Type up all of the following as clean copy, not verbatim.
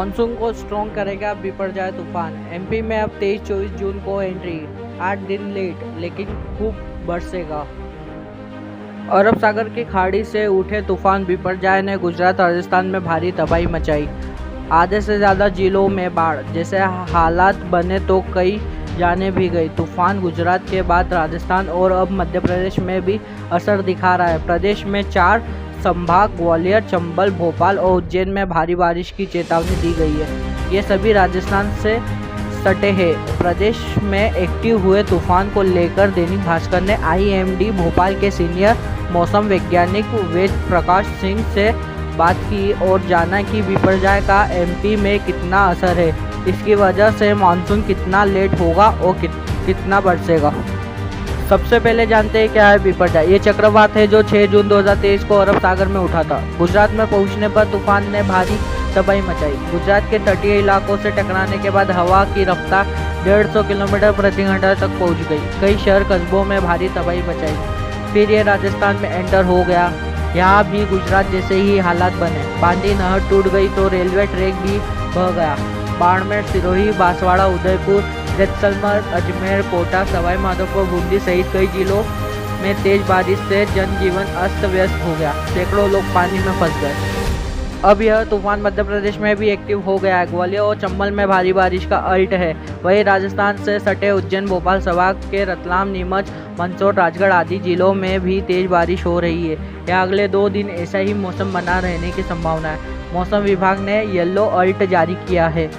Monsoon को strong करेगा बिपरजॉय तूफान। एमपी में अब 23-24 जून को एंट्री, 8 दिन लेट लेकिन खूब बरसेगा। अरब सागर की खाड़ी से उठे तूफान बिपरजॉय ने गुजरात राजस्थान में भारी तबाही मचाई। आधे से ज़्यादा जिलों में बाढ़ जैसे हालात बने तो कई जाने भी गई। तूफान गुजरात के बाद राजस्थान और अब मध्य प्रदेश में भी असर दिखा रहा है। प्रदेश में 4 संभाग ग्वालियर, चंबल, भोपाल और उज्जैन में भारी बारिश की चेतावनी दी गई है। ये सभी राजस्थान से सटे हैं। प्रदेश में एक्टिव हुए तूफान को लेकर दैनिक भास्कर ने आईएमडी भोपाल के सीनियर मौसम वैज्ञानिक वेद प्रकाश सिंह से बात की और जाना कि बिपरजॉय का एमपी में कितना असर है, इसकी वजह से मानसून कितना लेट होगा और कितना बरसेगा। सबसे पहले जानते हैं क्या है बिपरजॉय। ये चक्रवात है जो 6 जून 2023 को अरब सागर में उठा था। गुजरात में पहुंचने पर तूफान ने भारी तबाही मचाई। गुजरात के तटीय इलाकों से टकराने के बाद हवा की रफ्तार 150 किलोमीटर प्रति घंटा तक पहुंच गई। कई शहर कस्बों में भारी तबाही मचाई। फिर ये राजस्थान में एंटर हो गया। यहाँ भी गुजरात जैसे ही हालात बने। बांदी नहर टूट गई तो रेलवे ट्रैक भी बह गया। बाड़मेर, सिरोही, बांसवाड़ा, उदयपुर, जैसलमेर, अजमेर, कोटा, सवाई माधोपुर, बूंदी सहित कई जिलों में तेज बारिश से जनजीवन अस्त व्यस्त हो गया। सैकड़ों लोग पानी में फंस गए। अब यह तूफान मध्य प्रदेश में भी एक्टिव हो गया है। ग्वालियर और चंबल में भारी बारिश का अलर्ट है। वहीं राजस्थान से सटे उज्जैन, भोपाल संभाग के रतलाम, नीमच, मंदसौर, राजगढ़ आदि जिलों में भी तेज बारिश हो रही है। यह अगले 2 दिन ऐसा ही मौसम बना रहने की संभावना है। मौसम विभाग ने येलो अलर्ट जारी किया है।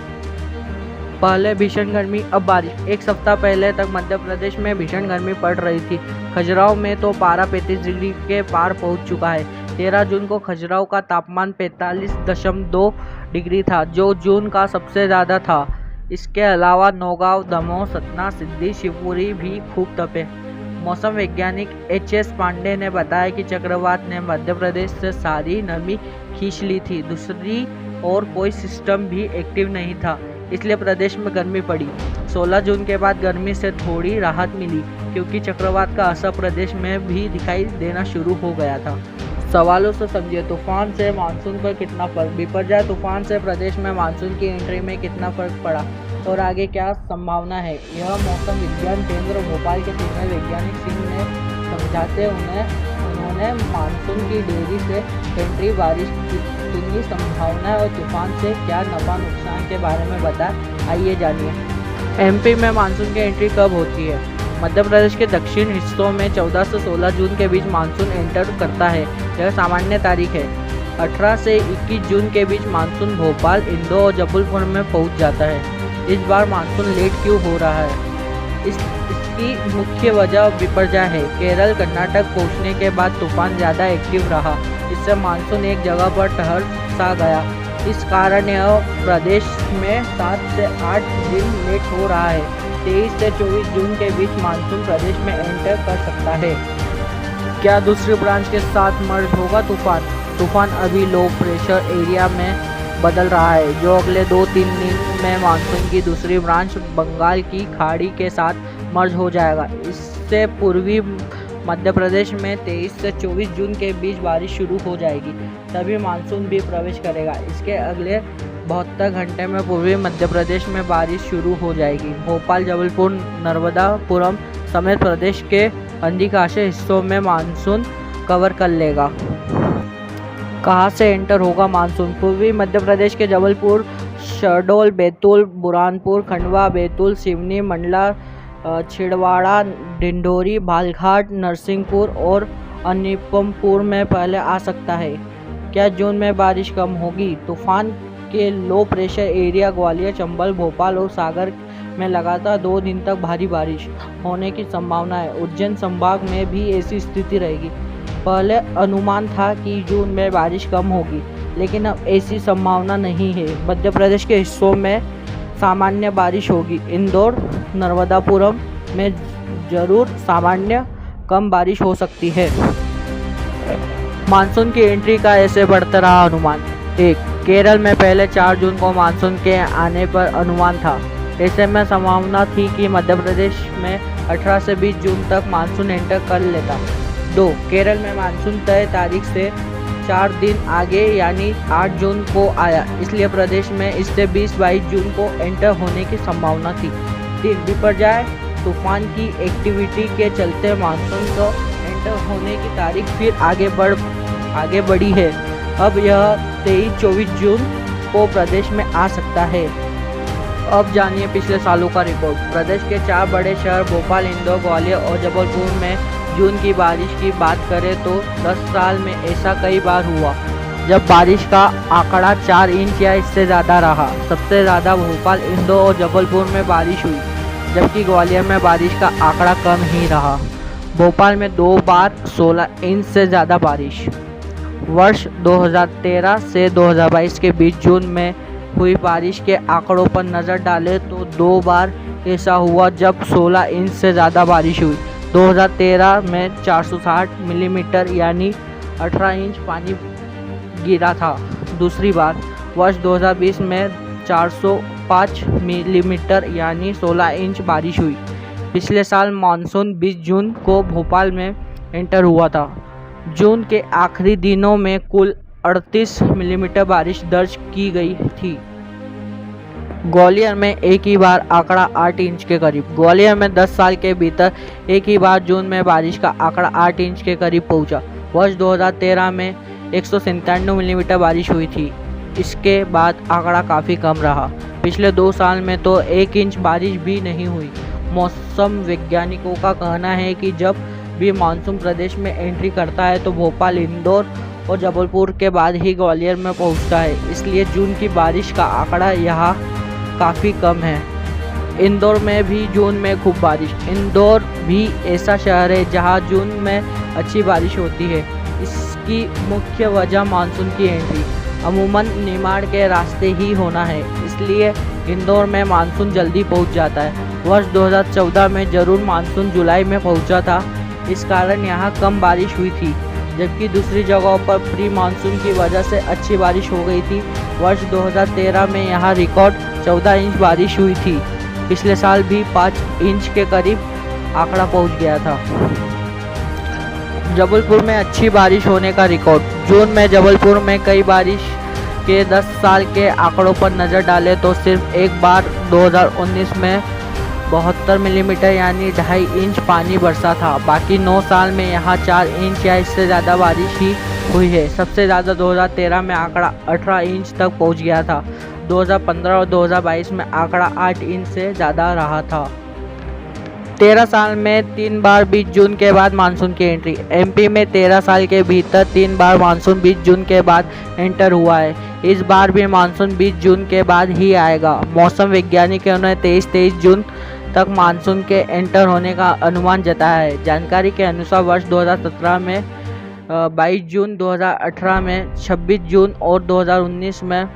पहले भीषण गर्मी, अब बारिश। एक सप्ताह पहले तक मध्य प्रदेश में भीषण गर्मी पड़ रही थी। खजुराहो में तो पारा 35 डिग्री के पार पहुंच चुका है। 13 जून को खजुराहो का तापमान 45.2 डिग्री था, जो जून का सबसे ज़्यादा था। इसके अलावा नौगांव, दमोह, सतना, सिद्धी, शिवपुरी भी खूब तपे। मौसम वैज्ञानिक एच.एस. पांडे ने बताया कि चक्रवात ने मध्य प्रदेश से सारी नमी खींच ली थी। दूसरी ओर कोई सिस्टम भी एक्टिव नहीं था, इसलिए प्रदेश में गर्मी पड़ी। 16 जून के बाद गर्मी से थोड़ी राहत मिली, क्योंकि चक्रवात का असर प्रदेश में भी दिखाई देना शुरू हो गया था। सवालों से समझिए, तूफान से मानसून पर कितना फर्क। बिपरजॉय तूफान से प्रदेश में मानसून की एंट्री में कितना फर्क पड़ा और आगे क्या संभावना है, यह मौसम विज्ञान केंद्र भोपाल के सीनियर वैज्ञानिक सिंह ने समझाते उन्होंने मानसून की देरी से एंट्री, बारिश कितनी संभावना है और तूफान से क्या नफा नुकसान के बारे में बताया। आइए जानिए। एमपी में मानसून की एंट्री कब होती है। मध्य प्रदेश के दक्षिण हिस्सों में 14 से 16 जून के बीच मानसून एंटर करता है। यह सामान्य तारीख है। 18 से 21 जून के बीच मानसून भोपाल, इंदौर और जबलपुर में पहुंच जाता है। इस बार मानसून लेट क्यों हो रहा है, इसकी मुख्य वजह बिपरजॉय है। केरल, कर्नाटक पहुंचने के बाद तूफान ज़्यादा एक्टिव रहा, इससे मानसून एक जगह पर ठहर सा गया। इस कारण यह प्रदेश में 7 से 8 दिन लेट हो रहा है। 23 से 24 जून के बीच मानसून प्रदेश में एंटर कर सकता है। क्या दूसरी ब्रांच के साथ मर्ज होगा तूफान अभी लो प्रेशर एरिया में बदल रहा है, जो अगले 2-3 दिन में मानसून की दूसरी ब्रांच बंगाल की खाड़ी के साथ मर्ज हो जाएगा। इससे पूर्वी मध्य प्रदेश में 23 से 24 जून के बीच बारिश शुरू हो जाएगी, तभी मानसून भी प्रवेश करेगा। इसके अगले 72 घंटे में पूर्वी मध्य प्रदेश में बारिश शुरू हो जाएगी। भोपाल, जबलपुर, नर्मदापुरम समेत प्रदेश के अधिकांश हिस्सों में मानसून कवर कर लेगा। कहाँ से एंटर होगा मानसून। पूर्वी मध्य प्रदेश के जबलपुर, शहडोल, बैतूल, बुरहानपुर, खंडवा, बैतूल, सिवनी, मंडला, छिंदवाड़ा, डिंडोरी, बालाघाट, नरसिंहपुर और अनूपपुर में पहले आ सकता है। क्या जून में बारिश कम होगी। तूफान के low pressure area Gwalior, Chambal, Bhopal और सागर में लगातार 2 दिन तक भारी बारिश होने की संभावना है। उज्जैन संभाग में भी ऐसी स्थिति रहेगी। पहले अनुमान था कि जून में बारिश कम होगी, लेकिन अब ऐसी संभावना नहीं है। मध्य प्रदेश के हिस्सों में सामान्य बारिश होगी। इंदौर, नर्मदापुरम में जरूर सामान्य कम बारिश हो सकती है। मानसून की एंट्री का ऐसे बढ़ता रहा अनुमान। 1. केरल में पहले 4 जून को मानसून के आने पर अनुमान था। ऐसे में संभावना थी कि मध्य प्रदेश में 18 से 20 जून तक मानसून एंटर कर लेता। 2. केरल में मानसून तय तारीख से 4 दिन आगे यानी 8 जून को आया, इसलिए प्रदेश में इससे 20-22 जून को एंटर होने की संभावना थी। दिन बिपर जाए तूफान की एक्टिविटी के चलते मानसून को एंटर होने की तारीख फिर आगे बढ़ी है। अब यह 23-24 जून को प्रदेश में आ सकता है। अब जानिए पिछले सालों का रिकॉर्ड। प्रदेश के 4 बड़े शहर भोपाल, इंदौर, ग्वालियर और जबलपुर में जून की बारिश की बात करें तो 10 साल में ऐसा कई बार हुआ जब बारिश का आंकड़ा 4 इंच या इससे ज़्यादा रहा। सबसे ज़्यादा भोपाल, इंदौर और जबलपुर में बारिश हुई, जबकि ग्वालियर में बारिश का आंकड़ा कम ही रहा। भोपाल में 2 बार 16 इंच से ज़्यादा बारिश। वर्ष 2013 से 2022 के बीच जून में हुई बारिश के आंकड़ों पर नज़र डालें तो 2 बार ऐसा हुआ जब 16 इंच से ज़्यादा बारिश हुई। 2013 में 460 मिलीमीटर यानी 18 इंच पानी गिरा था। दूसरी बार वर्ष 2020 में 405 मिलीमीटर यानी 16 इंच बारिश हुई। पिछले साल मानसून 20 जून को भोपाल में एंटर हुआ था। जून के आखिरी दिनों में कुल 38 मिलीमीटर बारिश दर्ज की गई थी। ग्वालियर में एक ही बार आंकड़ा 8 इंच के करीब। ग्वालियर में 10 साल के भीतर एक ही बार जून में बारिश का आंकड़ा 8 इंच के करीब पहुंचा। वर्ष 2013 में 197 मिलीमीटर बारिश हुई थी। इसके बाद आंकड़ा काफ़ी कम रहा। पिछले 2 साल में तो 1 इंच बारिश भी नहीं हुई। मौसम वैज्ञानिकों का कहना है कि जब भी मानसून प्रदेश में एंट्री करता है तो भोपाल, इंदौर और जबलपुर के बाद ही ग्वालियर में पहुंचता है, इसलिए जून की बारिश का आंकड़ा यहाँ काफ़ी कम है। इंदौर में भी जून में खूब बारिश। इंदौर भी ऐसा शहर है जहाँ जून में अच्छी बारिश होती है। इसकी मुख्य वजह मानसून की एंट्री अमूमन निमाड़ के रास्ते ही होना है, इसलिए इंदौर में मानसून जल्दी पहुंच जाता है। वर्ष 2014 में जरूर मानसून जुलाई में पहुंचा था, इस कारण यहाँ कम बारिश हुई थी, जबकि दूसरी जगहों पर प्री मानसून की वजह से अच्छी बारिश हो गई थी। वर्ष 2013 में यहाँ रिकॉर्ड 14 इंच बारिश हुई थी। पिछले साल भी 5 इंच के करीब आंकड़ा पहुँच गया था। जबलपुर में अच्छी बारिश होने का रिकॉर्ड। जून में जबलपुर में कई बारिश के 10 साल के आंकड़ों पर नज़र डालें तो सिर्फ एक बार 2019 में 72 मिलीमीटर यानी 2.5 इंच पानी बरसा था। बाकी 9 साल में यहाँ 4 इंच या इससे ज़्यादा बारिश ही हुई है। सबसे ज़्यादा 2013 में आंकड़ा 18 इंच तक पहुँच गया था। 2015 और 2022 में आंकड़ा 8 इंच से ज़्यादा रहा था। 13 साल में 3 बार 20 जून के बाद मानसून की एंट्री। एमपी में 13 साल के भीतर 3 बार मानसून 20 जून के बाद एंटर हुआ है। इस बार भी मानसून 20 जून के बाद ही आएगा। मौसम वैज्ञानिकों ने 23 जून तक मानसून के एंटर होने का अनुमान जताया है। जानकारी के अनुसार वर्ष 2017 में 22 जून, 2018 में 26 जून और 2019 में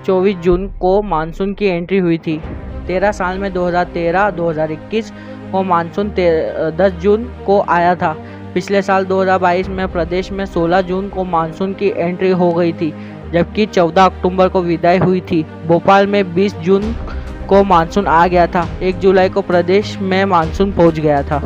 24 जून को मानसून की एंट्री हुई थी। 13 साल में 2013-2021 को मानसून 10 जून को आया था। पिछले साल 2022 में प्रदेश में 16 जून को मानसून की एंट्री हो गई थी, जबकि 14 अक्टूबर को विदाई हुई थी। भोपाल में 20 जून को मानसून आ गया था। 1 जुलाई को प्रदेश में मानसून पहुंच गया था।